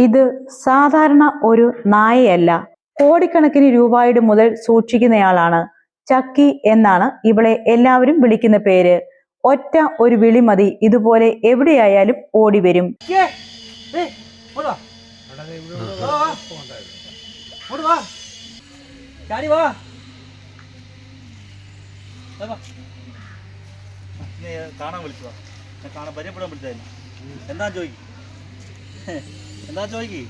ഇത് സാധാരണ ഒരു നായയല്ല, കോടിക്കണക്കിന് രൂപയുടെ മുതൽ സൂക്ഷിക്കുന്നയാളാണ്. ചക്കി എന്നാണ് ഇവളെ എല്ലാവരും വിളിക്കുന്ന പേര്. ഒറ്റ ഒരു വിളി മതി, ഇതുപോലെ എവിടെയായാലും ഓടി വരും. കാണാൻ വിളിച്ചു, കാണാൻ പരിചയപ്പെടാൻ വിളിച്ചായിരുന്നു. എന്താ ചോദിക്ക്.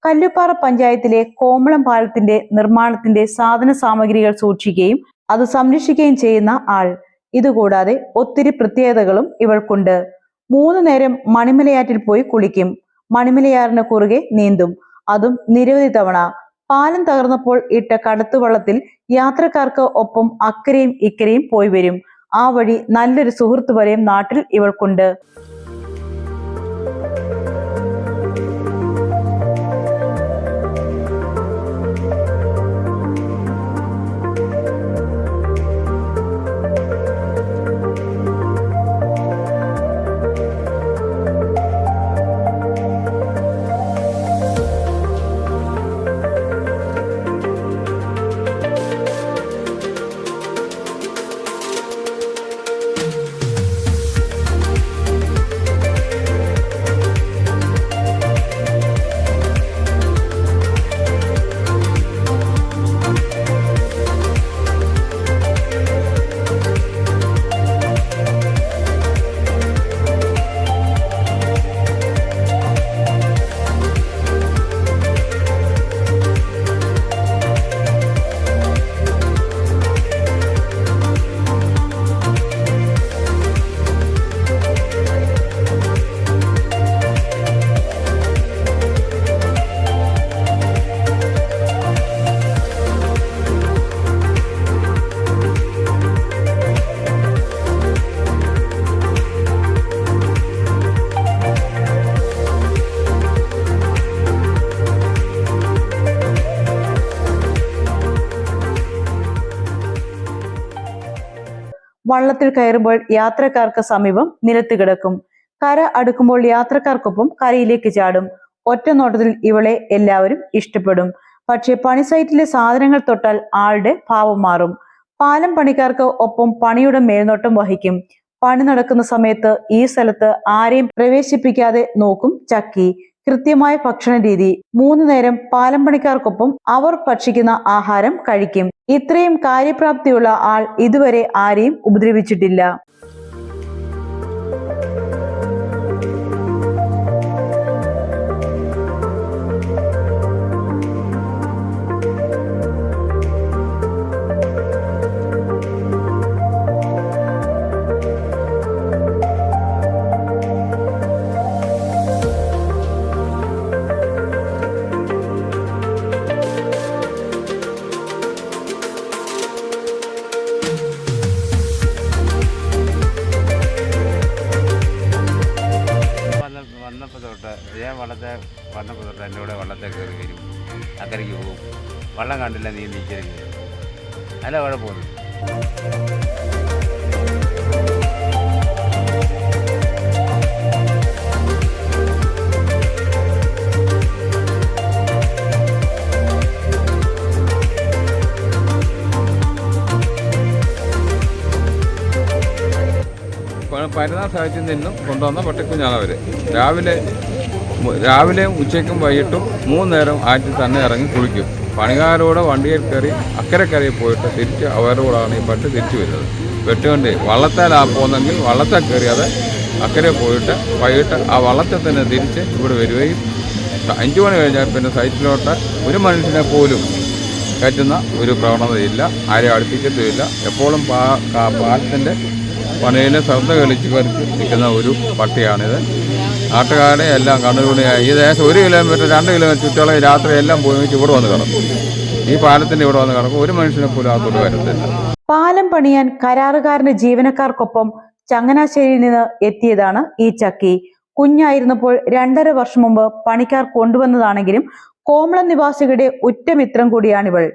കല്ലുപ്പാറ പഞ്ചായത്തിലെ കോമളം പാലത്തിന്റെ നിർമ്മാണത്തിന്റെ സാധന സാമഗ്രികൾ സൂക്ഷിക്കുകയും അത് സംരക്ഷിക്കുകയും ചെയ്യുന്ന ആൾ. ഇതുകൂടാതെ ഒത്തിരി പ്രത്യേകതകളും ഇവൾക്കുണ്ട്. 3 നേരം മണിമലയാറ്റിൽ പോയി കുളിക്കും. മണിമലയാറിന് കുറുകെ നീന്തും, അതും നിരവധി തവണ. പാലം തകർന്നപ്പോൾ ഇട്ട കടത്തുവള്ളത്തിൽ യാത്രക്കാർക്ക് ഒപ്പം അക്കരയും ഇക്കരയും പോയി വരും. ആ വഴി നല്ലൊരു സുഹൃത്ത് വരെയും നാട്ടിൽ ഇവൾക്കുണ്ട്. വള്ളത്തിൽ കയറുമ്പോൾ യാത്രക്കാർക്ക് സമീപം നിലത്ത് കിടക്കും. കര അടുക്കുമ്പോൾ യാത്രക്കാർക്കൊപ്പം കരയിലേക്ക് ചാടും. ഒറ്റ നോട്ടത്തിൽ ഇവളെ എല്ലാവരും ഇഷ്ടപ്പെടും. പക്ഷെ പണി സൈറ്റിലെ സാധനങ്ങൾ തൊട്ടാൽ ആളുടെ ഭാവം മാറും. പാലം പണിക്കാർക്ക് ഒപ്പം പണിയുടെ മേൽനോട്ടം വഹിക്കും. പണി നടക്കുന്ന സമയത്ത് ഈ സ്ഥലത്ത് ആരെയും പ്രവേശിപ്പിക്കാതെ നോക്കും ചക്കി. കൃത്യമായ ഭക്ഷണ രീതി. 3 നേരം പാലം പണിക്കാർക്കൊപ്പം അവർ ഭക്ഷിക്കുന്ന ആഹാരം കഴിക്കും. ഇത്രയും കാര്യപ്രാപ്തിയുള്ള ആൾ ഇതുവരെ ആരെയും ഉപദ്രവിച്ചിട്ടില്ല. വന്നപ്പോൾ തൊട്ട് എൻ്റെ കൂടെ വള്ളത്തെ കയറി വരും, അക്കരയ്ക്ക് പോകും. വള്ളം കണ്ടില്ല നീ നീച്ചരിക്കും, അല്ല കുഴപ്പമൊന്നും. പരുന്നാൾ സാഹിത്യത്തിൽ നിന്നും കൊണ്ടുവന്ന പട്ടിക്കുഞ്ഞാണ് അവർ. രാവിലെയും ഉച്ചയ്ക്കും വൈകിട്ടും 3 നേരം ആറ്റിൽ തന്നെ ഇറങ്ങി കുളിക്കും. പണിക്കാരോടെ വണ്ടിയിൽ കയറി അക്കരക്കരയിൽ പോയിട്ട് തിരിച്ച് അവരുടെ കൂടെയാണ് ഈ പട്ടി തിരിച്ചു വരുന്നത്. വെട്ടുവണ്ടി വള്ളത്തേലാ പോകുന്നെങ്കിൽ വള്ളത്തെ കയറിയാതെ അക്കരെ പോയിട്ട് വൈകിട്ട് ആ വള്ളത്തെ തന്നെ തിരിച്ച് ഇവിടെ വരികയും 5 മണി കഴിഞ്ഞാൽ പിന്നെ സൈറ്റിലോട്ട് ഒരു മനുഷ്യനെ പോലും കയറ്റുന്ന ഒരു പ്രവണതയില്ല, ആരെയും അടുപ്പിക്കത്തുമില്ല. എപ്പോഴും പാലത്തിൻ്റെ പണിയിൽ ശ്രദ്ധ കളിച്ച് നിൽക്കുന്ന ഒരു പട്ടിയാണിത്. നാട്ടുകാരെ എല്ലാം കണ്ണുകൂടിയായി ഈ ദേശം 1 കിലോമീറ്റർ 2 കിലോമീറ്റർ ചുറ്റോളം രാത്രി എല്ലാം പോയി ഇവിടെ വന്ന് കിടക്കും. ഈ പാലത്തിന്റെ ഇവിടെ വന്ന് കിടക്കും. ഒരു മനുഷ്യനെ പോലും അകത്തോട്ട് വരത്തില്ല. പാലം പണിയാൻ കരാറുകാരന്റെ ജീവനക്കാർക്കൊപ്പം ചങ്ങനാശ്ശേരിയിൽ നിന്ന് എത്തിയതാണ് ഈ ചക്കി. കുഞ്ഞായിരുന്നപ്പോൾ 2.5 വർഷം മുമ്പ് പണിക്കാർ കൊണ്ടുവന്നതാണെങ്കിലും കോമളം നിവാസികളുടെ ഉറ്റമിത്രം കൂടിയാണിവൾ.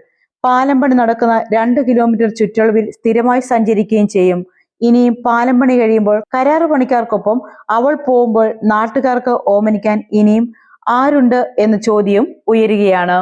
പാലം പണി നടക്കുന്ന 2 കിലോമീറ്റർ ചുറ്റളവിൽ സ്ഥിരമായി സഞ്ചരിക്കുകയും ചെയ്യും. ഇനിയും പാലം പണി കഴിയുമ്പോൾ കരാറു പണിക്കാർക്കൊപ്പം അവൾ പോകുമ്പോൾ നാട്ടുകാർക്ക് ഓമനിക്കാൻ ഇനിയും ആരുണ്ട് എന്ന ചോദ്യം ഉയരുകയാണ്.